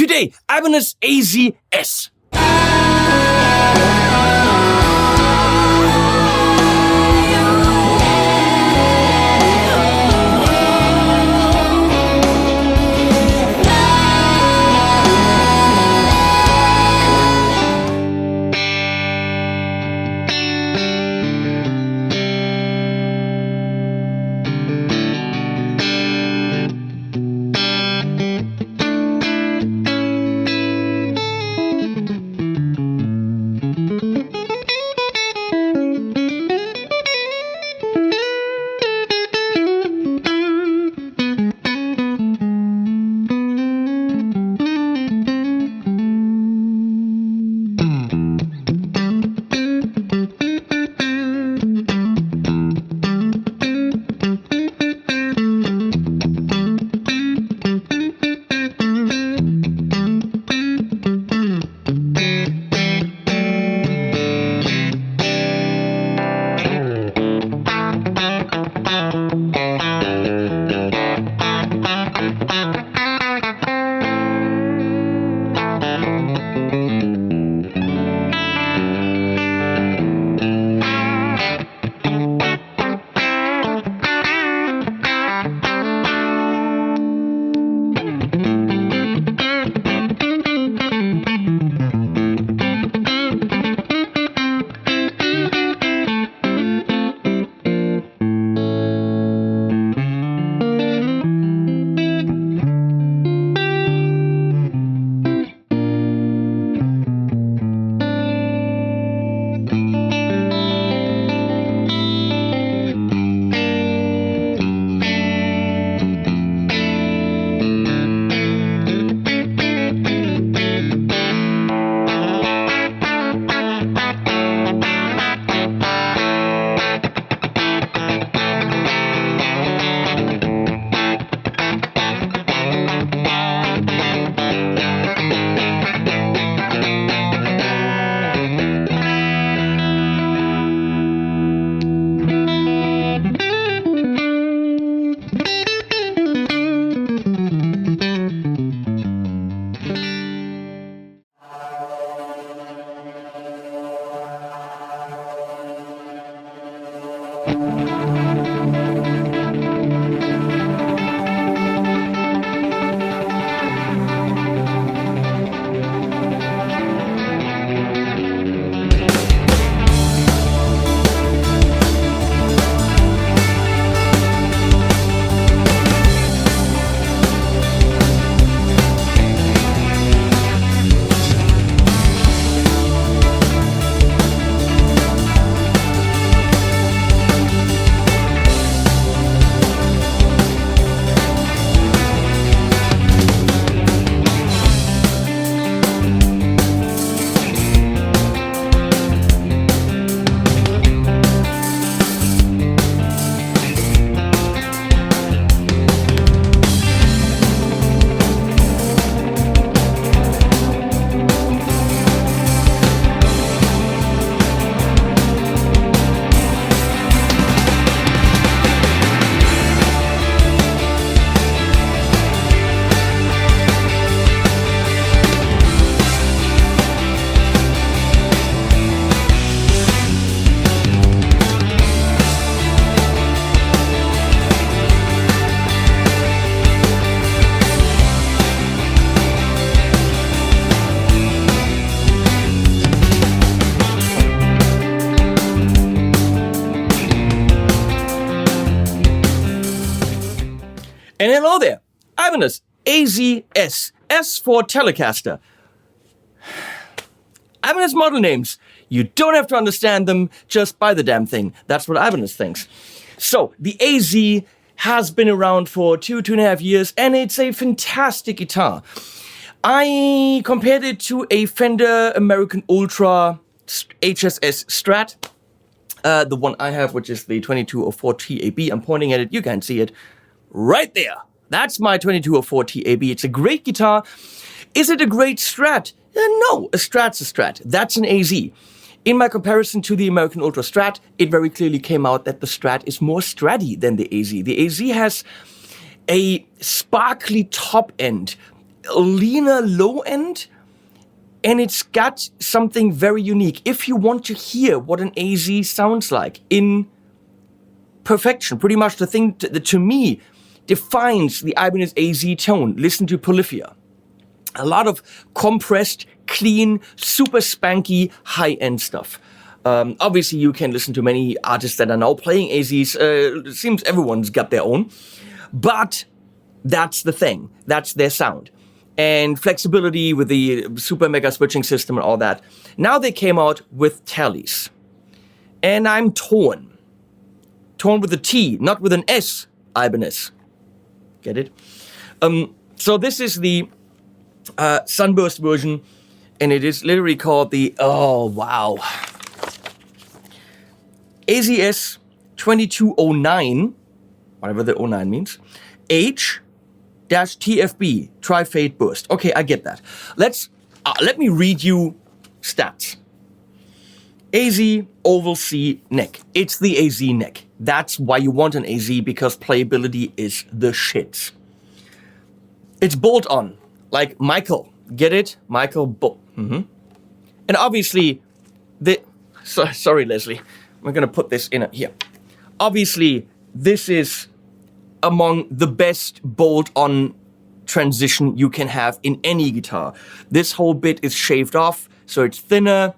Today, Ibanez AZS. And hello there, Ibanez AZS, S for Telecaster. Ibanez model names, you don't have to understand them, just buy the damn thing. That's what Ibanez thinks. So, the AZ has been around for 2.5 years, and it's a fantastic guitar. I compared it to a Fender American Ultra HSS Strat. The one I have, which is the 2204 TAB. I'm pointing at it, you can't see it. Right there. That's my 2204 TAB. It's a great guitar. Is it a great Strat? No, a Strat's a Strat. That's an AZ. In my comparison to the American Ultra Strat, it very clearly came out that the Strat is more Stratty than the AZ. The AZ has a sparkly top end, leaner low end, and it's got something very unique. If you want to hear what an AZ sounds like in perfection, pretty much the thing that to me defines the Ibanez AZ tone, listen to Polyphia. A lot of compressed, clean, super spanky, high-end stuff. Obviously, you can listen to many artists that are now playing AZs. It seems everyone's got their own. But that's the thing. That's their sound. And flexibility with the super mega switching system and all that. Now they came out with Teles. And I'm torn. Torn with a T, not with an S, Ibanez. Get it? So this is the Sunburst version. And it is literally called the, oh wow, AZS 2209, whatever the 09 means, H-TFB, Tri-Fade Burst. Okay, I get that. Let me read you stats. AZ oval C neck. It's the AZ neck. That's why you want an AZ, because playability is the shit. It's bolt on, like Michael. Get it? Michael And obviously, sorry, Leslie. I'm going to put this in here. Obviously, this is among the best bolt-on transition you can have in any guitar. This whole bit is shaved off, so it's thinner.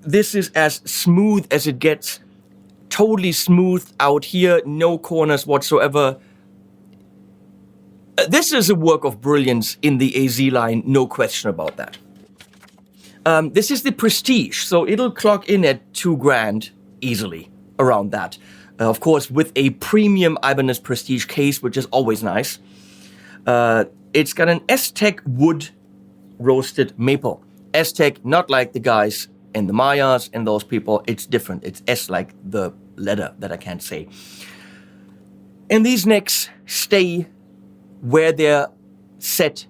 This is as smooth as it gets. Totally smooth out here, no corners whatsoever. This is a work of brilliance in the AZ line, no question about that. This is the Prestige, so it'll clock in at $2,000 easily, around that. Of course, with a premium Ibanez Prestige case, which is always nice. It's got an S-Tech wood roasted maple. S-Tech, not like the guys in the Mayas and those people, it's different. It's S like the letter that I can't say. And these necks stay where they're set,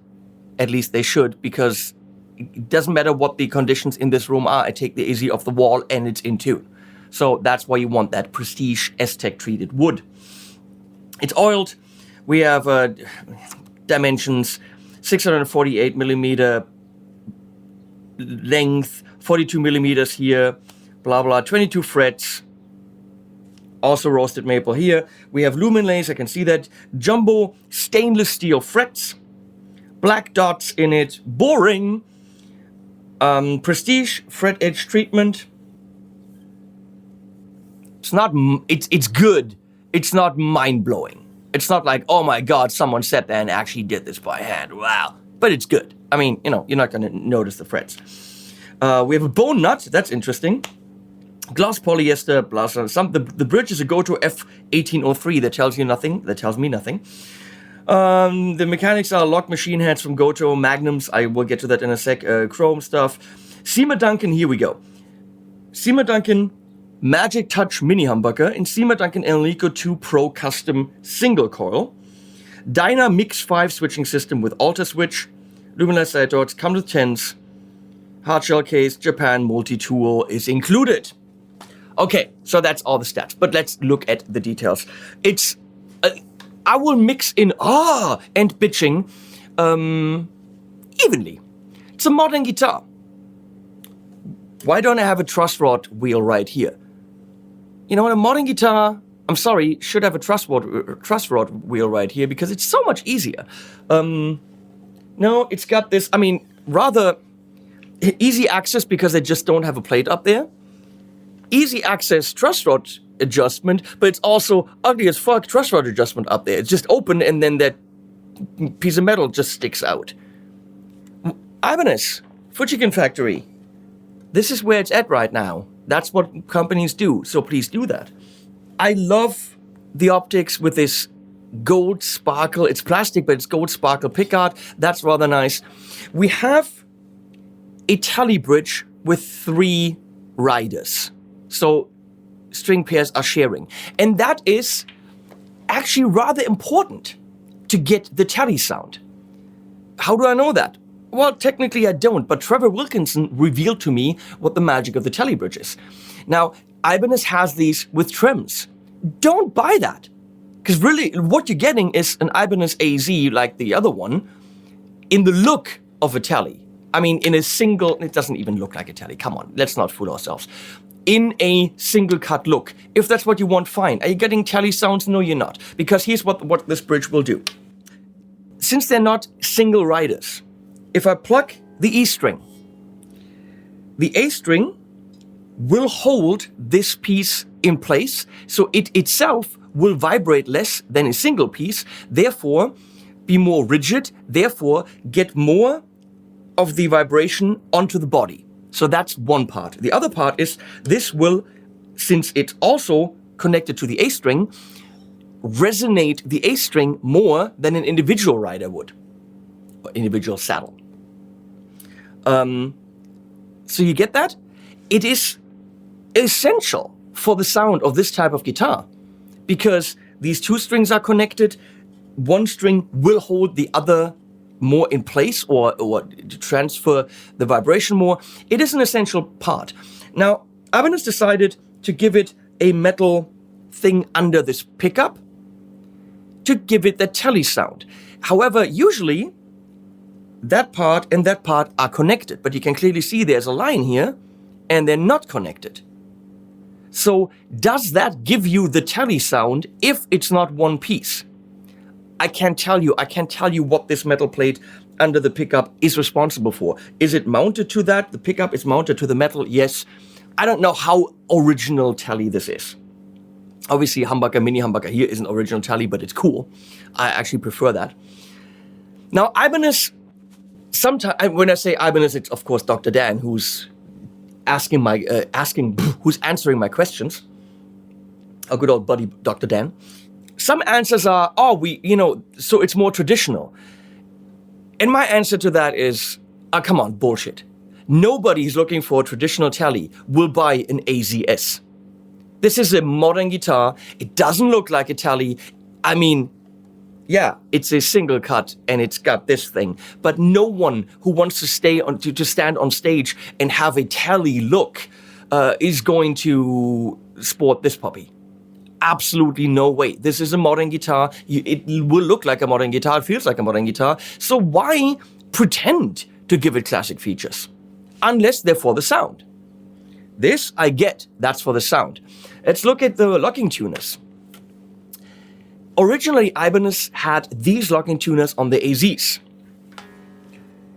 at least they should, because it doesn't matter what the conditions in this room are. I take the AZ off the wall and it's in tune. So that's why you want that Prestige S-Tech treated wood. It's oiled. We have dimensions, 648 millimeter length, 42 millimeters here, blah, blah, 22 frets. Also roasted maple here. We have lumen lace, I can see that. Jumbo stainless steel frets. Black dots in it. Boring. Prestige fret edge treatment. It's good. It's not mind-blowing. It's not like, oh my god, someone sat there and actually did this by hand. Wow. But it's good. I mean, you know, you're not going to notice the frets. We have a bone nut. That's interesting. Gloss polyester, blah, blah, the bridge is a Goto F1803. That tells you nothing. That tells me nothing. The mechanics are lock machine heads from Goto, magnums. I will get to that in a sec. Chrome stuff. Seymour Duncan, here we go. Seymour Duncan Magic Touch Mini Humbucker and Seymour Duncan Enrico 2 Pro Custom Single Coil. Dyna Mix 5 switching system with alter switch. Luminous side dots, come with 10s. Hard shell case, Japan multi-tool is included. Okay, so that's all the stats, but let's look at the details. It's, I will mix in and bitching evenly. It's a modern guitar. Why don't I have a truss rod wheel right here? You know what, a modern guitar, I'm sorry, should have a truss rod wheel right here because it's so much easier. No, it's got this, I mean, rather easy access because they just don't have a plate up there. Easy access truss rod adjustment, but it's also ugly as fuck truss rod adjustment up there. It's just open and then that piece of metal just sticks out. Ibanez, Fujikin Factory. This is where it's at right now. That's what companies do, so please do that. I love the optics with this gold sparkle. It's plastic, but it's gold sparkle pickguard. That's rather nice. We have a Tele bridge with 3 riders. So string pairs are sharing. And that is actually rather important to get the Tele sound. How do I know that? Well, technically I don't, but Trevor Wilkinson revealed to me what the magic of the Tele bridge is. Now, Ibanez has these with trims. Don't buy that. Because really, what you're getting is an Ibanez AZ like the other one in the look of a Tele. I mean, in a single, it doesn't even look like a Tele. Come on, let's not fool ourselves. In a single cut look. If that's what you want, fine. Are you getting Tele sounds? No, you're not. Because here's what this bridge will do. Since they're not single riders, if I plug the E string, the A string will hold this piece in place, so it itself will vibrate less than a single piece, therefore be more rigid, therefore get more of the vibration onto the body. So that's one part. The other part is this will, since it's also connected to the A string, resonate the A string more than an individual rider would, or individual saddle. So you get that? It is essential for the sound of this type of guitar because these two strings are connected. One string will hold the other more in place or transfer the vibration more. It is an essential part. Now, Ibanez decided to give it a metal thing under this pickup to give it the Tele sound. However, usually that part and that part are connected, but you can clearly see there's a line here and they're not connected. So does that give you the Tele sound if it's not one piece? I can't tell you. I can't tell you what this metal plate under the pickup is responsible for. Is it mounted to that? The pickup is mounted to the metal? Yes. I don't know how original Tele this is. Obviously, humbucker, mini humbucker here isn't original Tele, but it's cool. I actually prefer that. Now, Ibanez, sometimes when I say Ibanez, it's of course Dr. Dan who's who's answering my questions. Our good old buddy, Dr. Dan. Some answers are, so it's more traditional. And my answer to that is, come on, bullshit. Nobody who's looking for a traditional Tele will buy an AZS. This is a modern guitar. It doesn't look like a Tele. I mean, yeah, it's a single cut and it's got this thing. But no one who wants to stand on stage and have a Tele look is going to sport this puppy. Absolutely no way. This is a modern guitar. It will look like a modern guitar. It feels like a modern guitar. So why pretend to give it classic features? Unless they're for the sound. This I get. That's for the sound. Let's look at the locking tuners. Originally, Ibanez had these locking tuners on the AZs.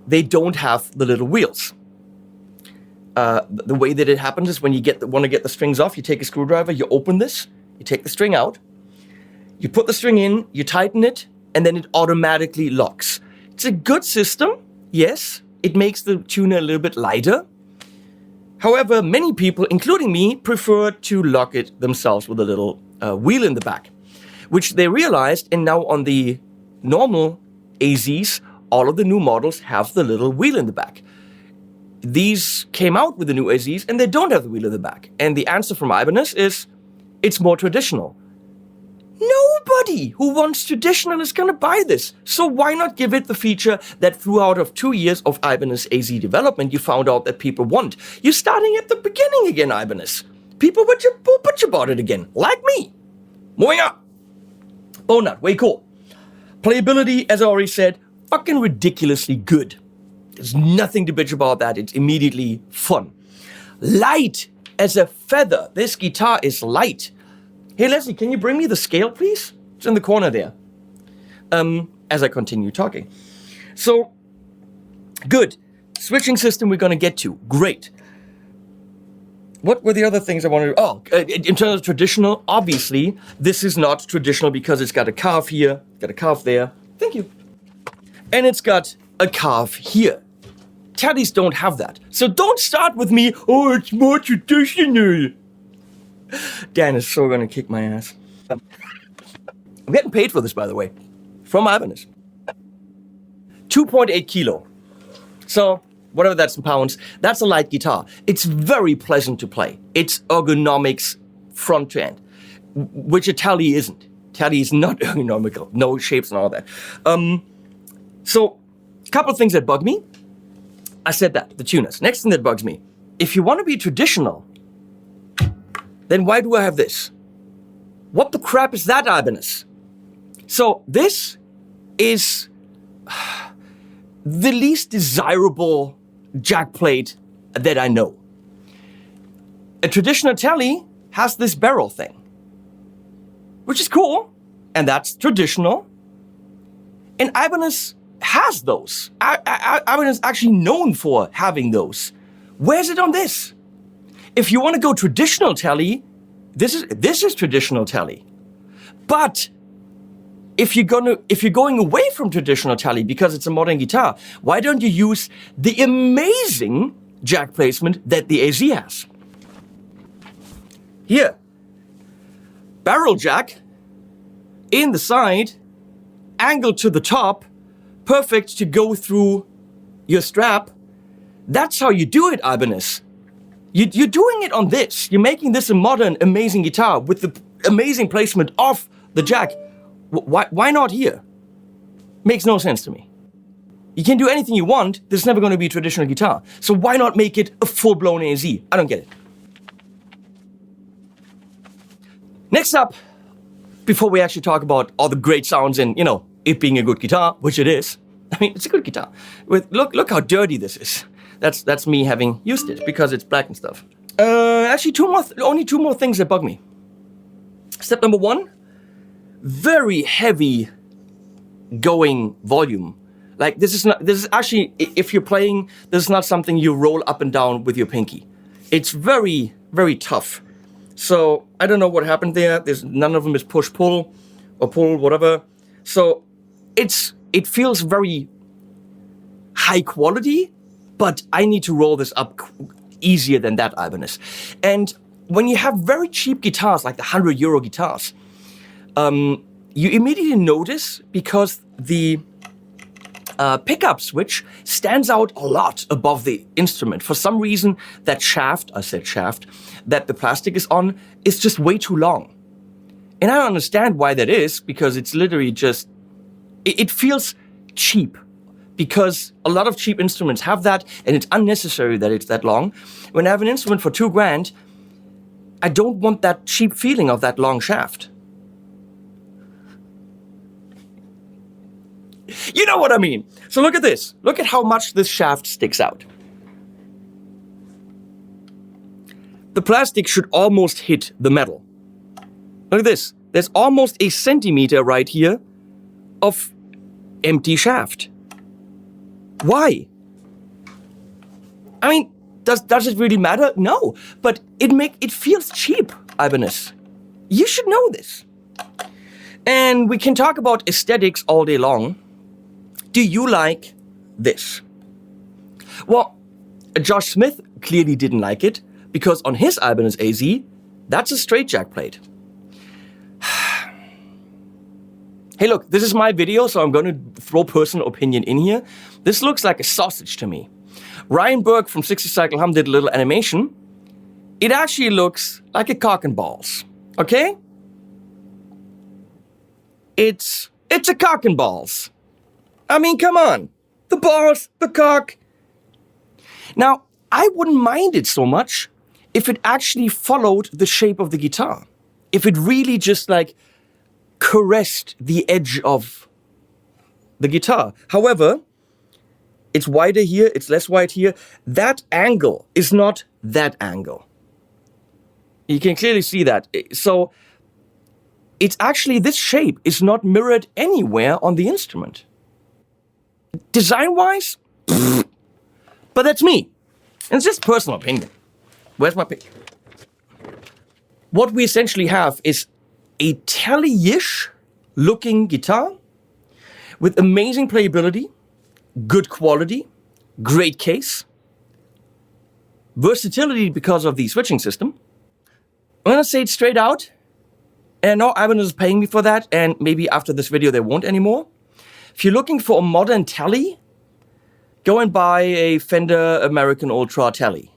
They don't have the little wheels. The way that it happens is when you want to get the strings off, you take a screwdriver, you open this, you take the string out, you put the string in, you tighten it, and then it automatically locks. It's a good system, yes. It makes the tuner a little bit lighter. However, many people, including me, prefer to lock it themselves with a little wheel in the back, which they realized, and now on the normal AZs, all of the new models have the little wheel in the back. These came out with the new AZs, and they don't have the wheel in the back. And the answer from Ibanez is, it's more traditional. Nobody who wants traditional is going to buy this. So why not give it the feature that throughout of 2 years of Ibanez AZ development, you found out that people want? You're starting at the beginning again, Ibanez. People bitch about it again, like me. Moving up. Bone nut, way cool. Playability, as I already said, fucking ridiculously good. There's nothing to bitch about that. It's immediately fun. Light as a feather. This guitar is light. Hey, Leslie, can you bring me the scale, please? It's in the corner there. As I continue talking. So, good. Switching system we're going to get to. Great. What were the other things I wanted to... Oh, in terms of traditional, obviously, this is not traditional because it's got a calf here, got a calf there. Thank you. And it's got a calf here. Teles don't have that. So don't start with me, oh, it's more traditional. Dan is so going to kick my ass. I'm getting paid for this, by the way, from Ibanez. 2.8 kilo. So, whatever that's in pounds, that's a light guitar. It's very pleasant to play. It's ergonomics front to end, which a Tele isn't. Tele is not ergonomical, no shapes and all that. So, a couple of things that bug me. I said that, the tuners. Next thing that bugs me, if you want to be traditional, then why do I have this? What the crap is that, Ibanez? So this is the least desirable jack plate that I know. A traditional Tele has this barrel thing, which is cool, and that's traditional. And Ibanez has those. Ibanez is actually known for having those. Where's it on this? If you want to go traditional Tele, this is traditional Tele. But if you're going away from traditional Tele because it's a modern guitar, why don't you use the amazing jack placement that the AZ has? Here, barrel jack in the side, angled to the top, perfect to go through your strap. That's how you do it, Ibanez. You're doing it on this. You're making this a modern, amazing guitar with the amazing placement of the jack. Why not here? Makes no sense to me. You can do anything you want. This is never going to be a traditional guitar. So why not make it a full-blown AZ? I don't get it. Next up, before we actually talk about all the great sounds and, it being a good guitar, which it is. I mean, it's a good guitar. Look how dirty this is. That's me having used it because it's black and stuff. Actually, only two more things that bug me. Step number one, very heavy going volume. Like this is actually, if you're playing, this is not something you roll up and down with your pinky. It's very, very tough. So I don't know what happened there. None of them is push-pull or pull, whatever. So it feels very high quality, but I need to roll this up easier than that, Ibanez. And when you have very cheap guitars, like the €100 guitars, you immediately notice because the pickup switch stands out a lot above the instrument. For some reason, that shaft, that the plastic is on is just way too long. And I don't understand why that is, because it's literally just, it feels cheap. Because a lot of cheap instruments have that, and it's unnecessary that it's that long. When I have an instrument for $2,000, I don't want that cheap feeling of that long shaft. You know what I mean? So look at this. Look at how much this shaft sticks out. The plastic should almost hit the metal. Look at this. There's almost a centimeter right here of empty shaft. Why? I mean, does it really matter? No, but it feels cheap, Ibanez. You should know this. And we can talk about aesthetics all day long. Do you like this? Well, Josh Smith clearly didn't like it because on his Ibanez AZ, that's a straight jack plate. Hey, look, this is my video, so I'm going to throw personal opinion in here. This looks like a sausage to me. Ryan Burke from 60 Cycle Hum did a little animation. It actually looks like a cock and balls, okay? It's a cock and balls. I mean, come on. The balls, the cock. Now, I wouldn't mind it so much if it actually followed the shape of the guitar. If it really just like caressed the edge of the guitar. However, it's wider here, it's less wide here. That angle is not that angle. You can clearly see that. So it's actually, this shape is not mirrored anywhere on the instrument. Design-wise, but that's me. And it's just personal opinion. Where's my pick? What we essentially have is a Tele-ish looking guitar with amazing playability, good quality, great case, versatility because of the switching system. I'm gonna say it straight out, and I know Ibanez is paying me for that, and maybe after this video they won't anymore. If you're looking for a modern Tele, go and buy a Fender American Ultra Tele.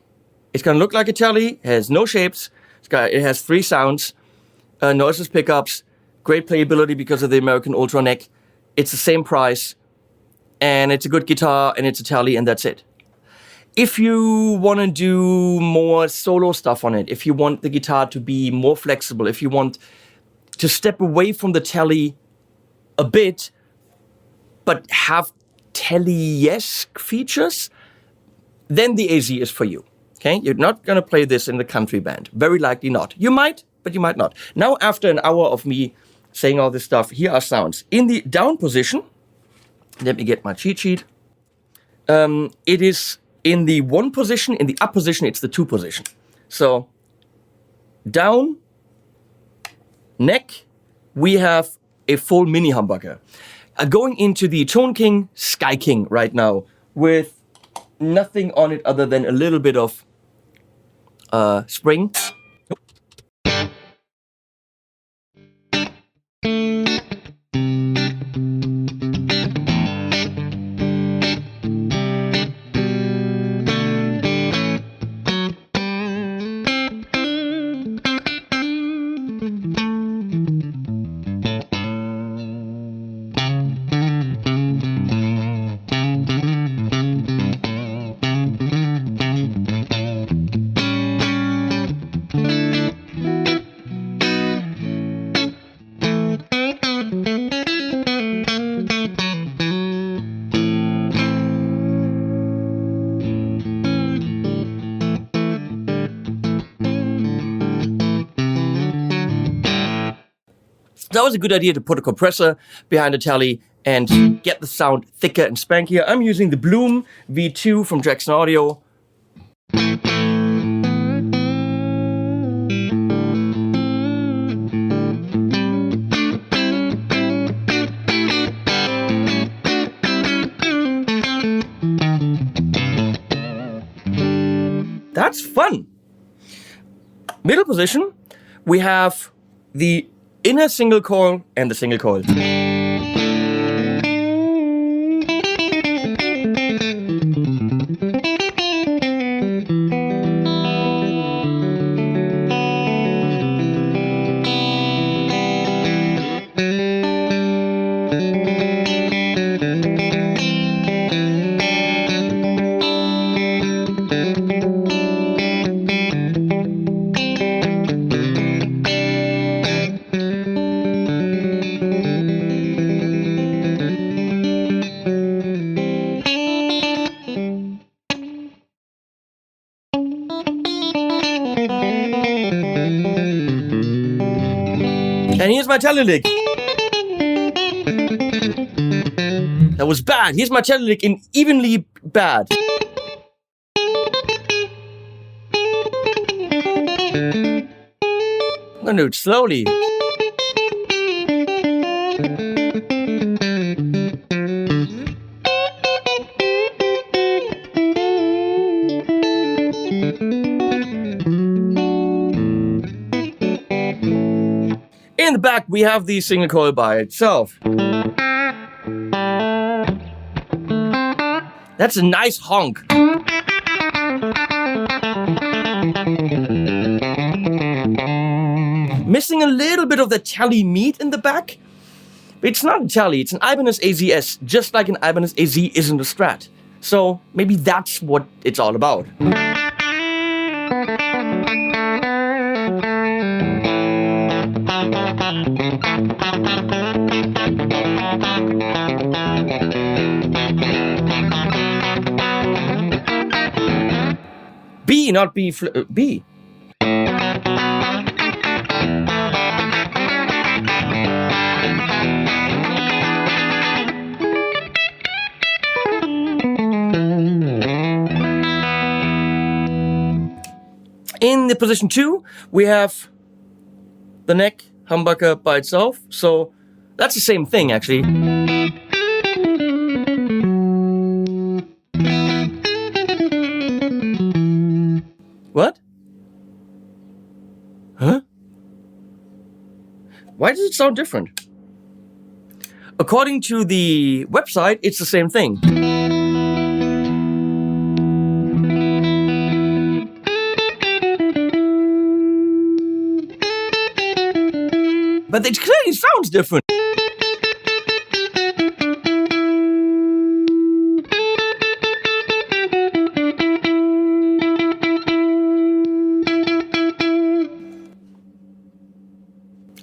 It's gonna look like a Tele, it has no shapes, it has 3 sounds, noiseless pickups, great playability because of the American Ultra neck. It's the same price, and it's a good guitar, and it's a Tele, and that's it. If you want to do more solo stuff on it, if you want the guitar to be more flexible, if you want to step away from the Tele a bit, but have Tele-esque features, then the AZ is for you. Okay, you're not gonna play this in the country band. Very likely not. You might, but you might not. Now, after an hour of me saying all this stuff, here are sounds. In the down position, let me get my cheat sheet. It is in the 1 position. In the up position, it's the 2 position. So, down, neck, we have a full mini humbucker. Going into the ToneKing Sky King right now with nothing on it other than a little bit of spring. That was a good idea to put a compressor behind the Tele and get the sound thicker and spankier. I'm using the Bloom V2 from Jackson Audio. That's fun. Middle position, we have the inner single coil and the single coil. And here's my Tele lick. That was bad. Here's my Tele lick in evenly bad. I'm gonna do it slowly. In the back, we have the single coil by itself. That's a nice honk. Missing a little bit of the Tele meat in the back. It's not a Tele, it's an Ibanez AZS, just like an Ibanez AZ isn't a strat. So maybe that's what it's all about. B, not B, B. In the position 2, we have the neck humbucker by itself, so that's the same thing actually. What? Huh? Why does it sound different? According to the website, it's the same thing. But it clearly sounds different.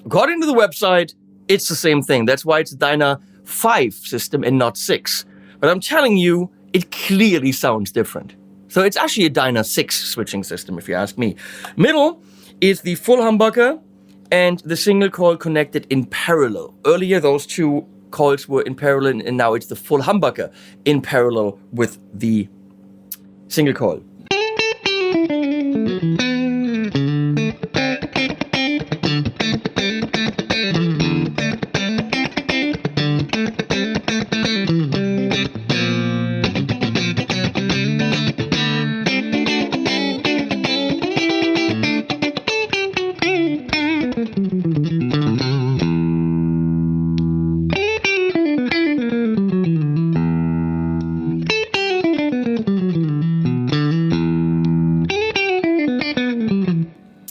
According to the website, it's the same thing. That's why it's a Dyna 5 system and not 6. But I'm telling you, it clearly sounds different. So it's actually a Dyna 6 switching system, if you ask me. Middle is the full humbucker and the single coil connected in parallel. Earlier, those two coils were in parallel, and now it's the full humbucker in parallel with the single coil.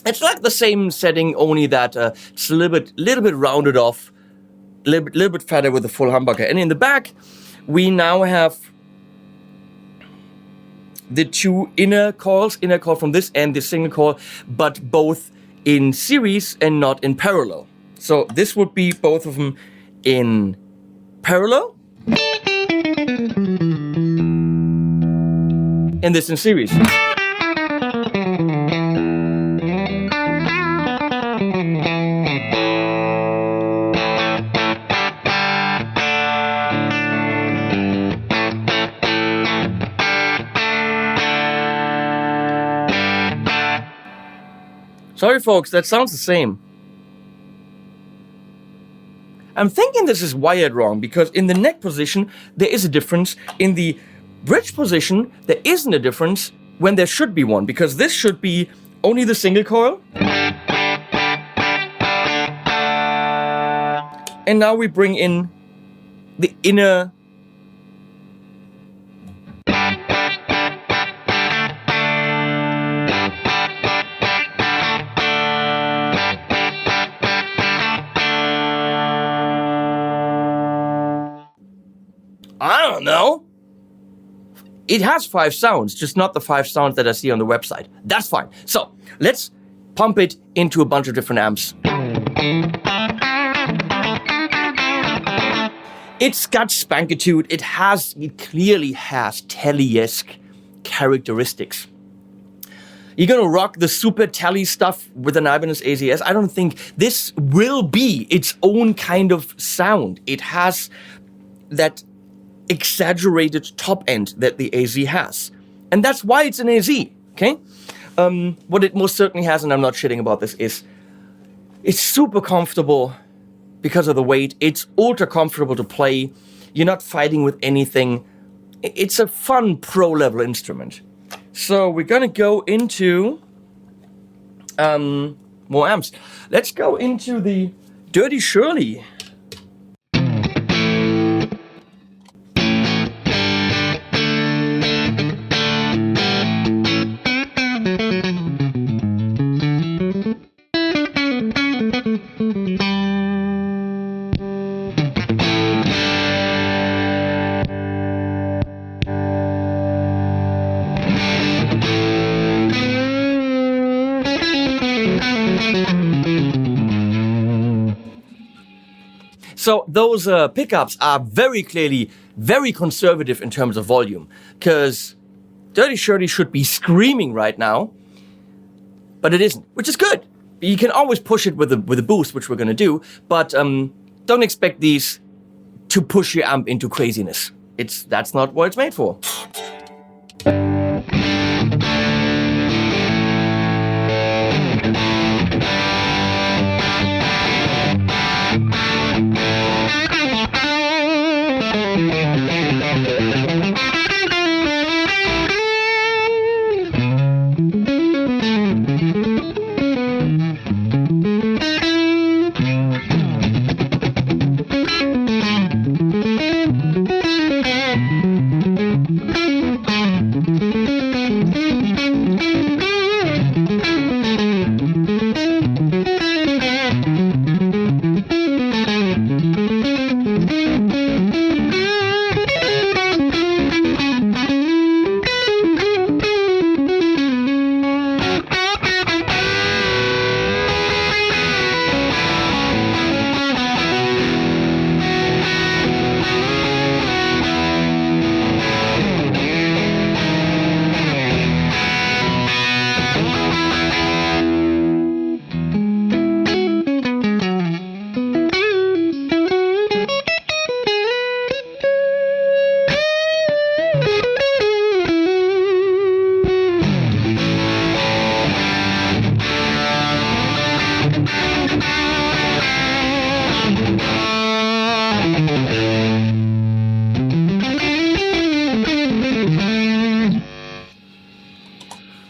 It's like the same setting, only that it's a little bit rounded off, a little bit fatter with the full humbucker. And in the back, we now have the two inner coil from this and the single coil, but both in series and not in parallel. So this would be both of them in parallel, and this in series. Sorry folks, that sounds the same. I'm thinking this is wired wrong because in the neck position there is a difference. In the bridge position there isn't a difference when there should be one, because this should be only the single coil. And now we bring in the inner I don't know. It has 5 sounds, just not the 5 sounds that I see on the website. That's fine. So let's pump it into a bunch of different amps. It's got spankitude. It clearly has Tele-esque characteristics. You're gonna rock the super Tele stuff with an Ibanez AZS. I don't think this will be its own kind of sound. It has that exaggerated top end that the AZ has. And that's why it's an AZ, okay? What it most certainly has, and I'm not shitting about this, is it's super comfortable because of the weight. It's ultra comfortable to play. You're not fighting with anything. It's a fun pro-level instrument. So we're gonna go into more amps. Let's go into the Dirty Shirley. So those pickups are very clearly very conservative in terms of volume, because Dirty Shirley should be screaming right now, but it isn't, which is good. You can always push it with a boost, which we're gonna do, but don't expect these to push your amp into craziness. That's not what it's made for.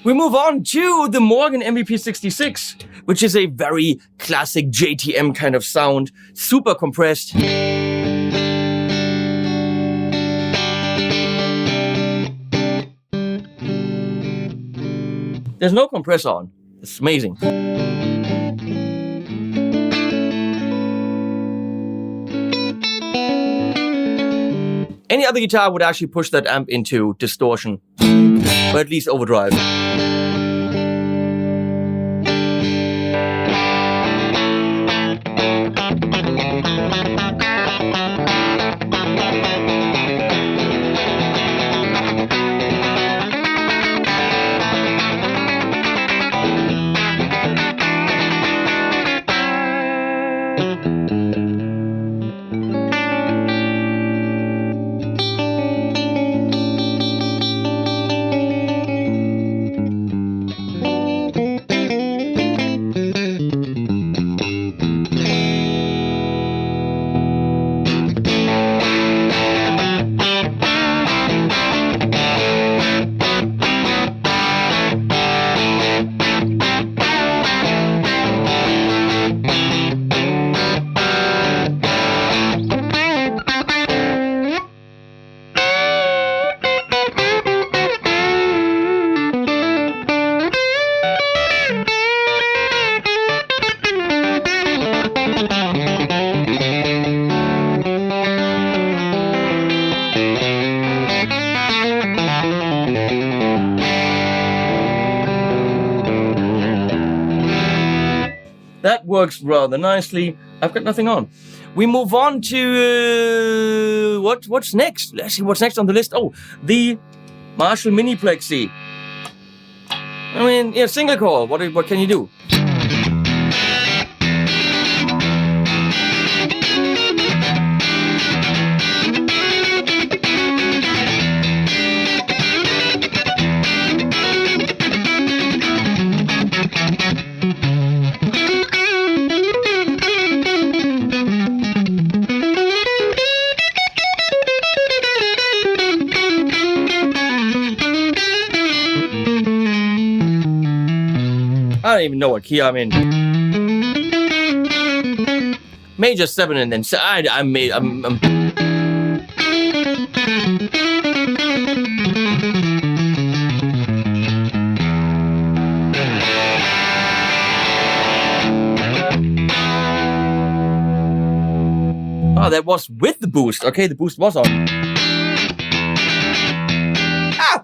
We move on to the Morgan MVP66, which is a very classic JTM kind of sound, super compressed. There's no compressor on. It's amazing. Any other guitar would actually push that amp into distortion, or at least overdrive. That works rather nicely. I've got nothing on. We move on to what's next? Let's see what's next on the list. Oh, the Marshall Mini Plexi. I mean, yeah, single coil. What can you do? I don't even know what key I'm in. Major 7 and then I'm Oh, that was with the boost. Okay, the boost was on. Ah!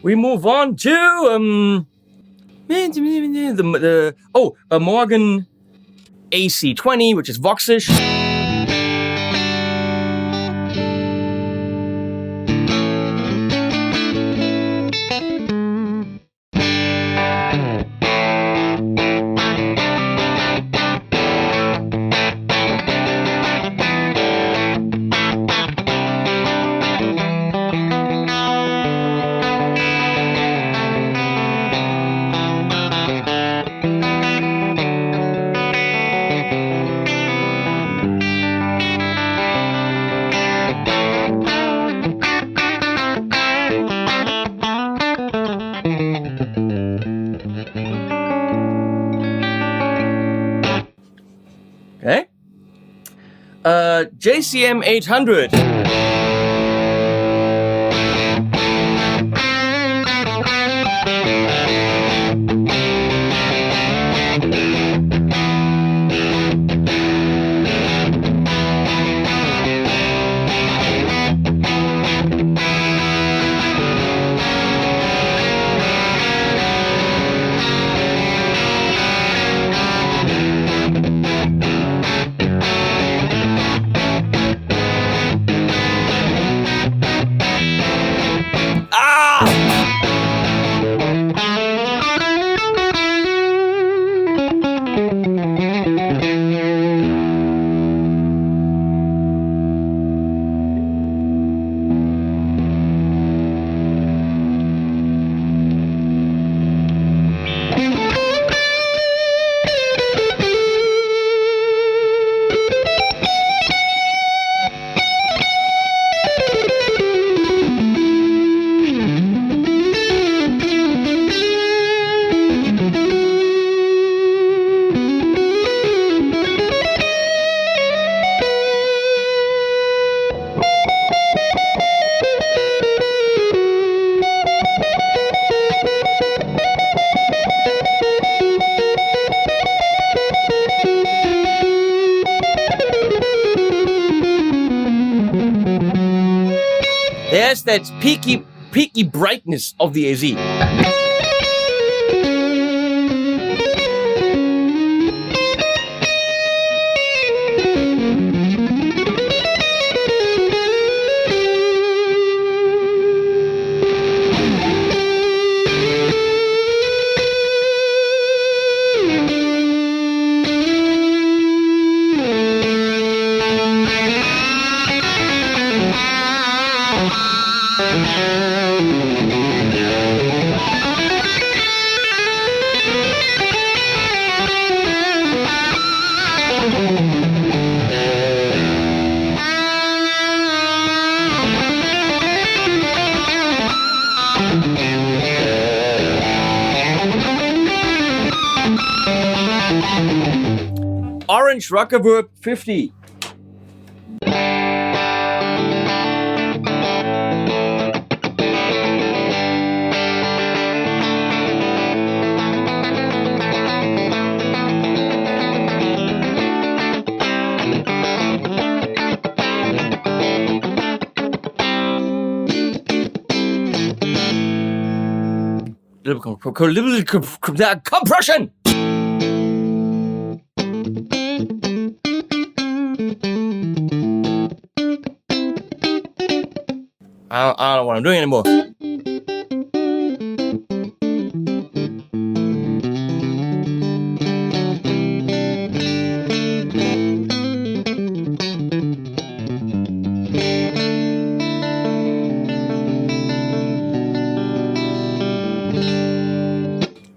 We move on to a Morgan AC20, which is Voxish. Okay. JCM 800. There's that peaky brightness of the AZ. Orange Rockerverb 50. Compression. I don't know what I'm doing anymore.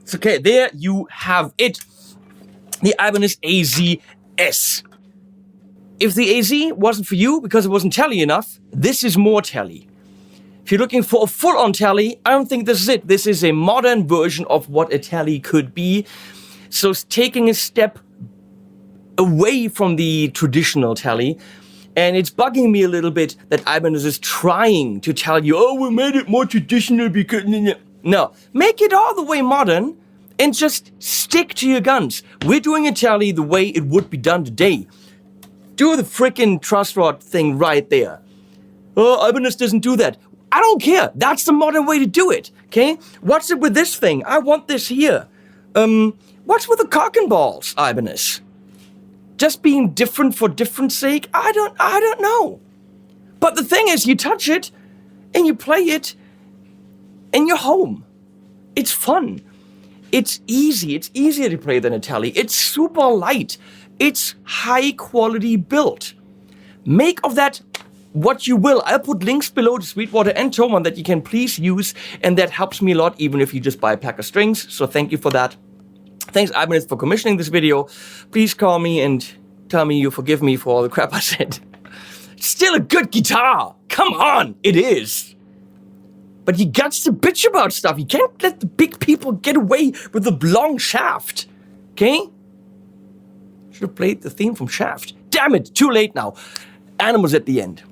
It's okay, there you have it. The Ibanez AZS. If the AZ wasn't for you because it wasn't Tele enough, this is more Tele. If you're looking for a full-on Tele, I don't think this is it. This is a modern version of what a Tele could be. So it's taking a step away from the traditional Tele. And it's bugging me a little bit that Ibanez is trying to tell you, oh, we made it more traditional because... No, make it all the way modern and just stick to your guns. We're doing a Tele the way it would be done today. Do the frickin' truss rod thing right there. Oh, Ibanez doesn't do that. I don't care. That's the modern way to do it. Okay? What's it with this thing? I want this here. What's with the cock and balls, Ibanez? Just being different for different sake? I don't know. But the thing is, you touch it and you play it and you're home. It's fun. It's easy. It's easier to play than a Tele. It's super light. It's high quality built. Make of that what you will. I'll put links below to Sweetwater and Thomann that you can please use, and that helps me a lot, even if you just buy a pack of strings. So thank you for that. Thanks, Ibanez, for commissioning this video. Please call me and tell me you forgive me for all the crap I said. It's still a good guitar. Come on, it is. But you got to bitch about stuff. You can't let the big people get away with the long shaft. Okay? Should have played the theme from Shaft. Damn it, too late now. Animals at the end.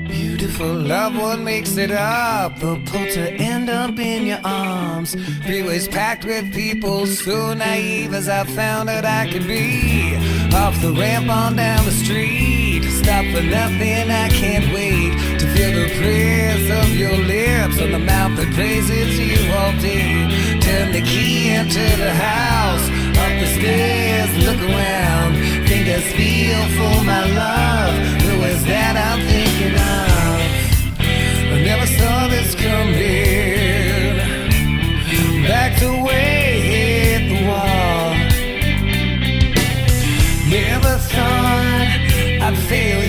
Beautiful love, what makes it up? The pull to end up in your arms. Freeways packed with people, so naive as I found out I could be. Off the ramp on down the street, stop for nothing, I can't wait to feel the prayers of your lips on the mouth that praises you all day. Turn the key into the house, up the stairs, look around. Fingers feel for my love. Who is that I'm thinking of? I never saw this coming. Back to way hit the wall. Never thought I'd fail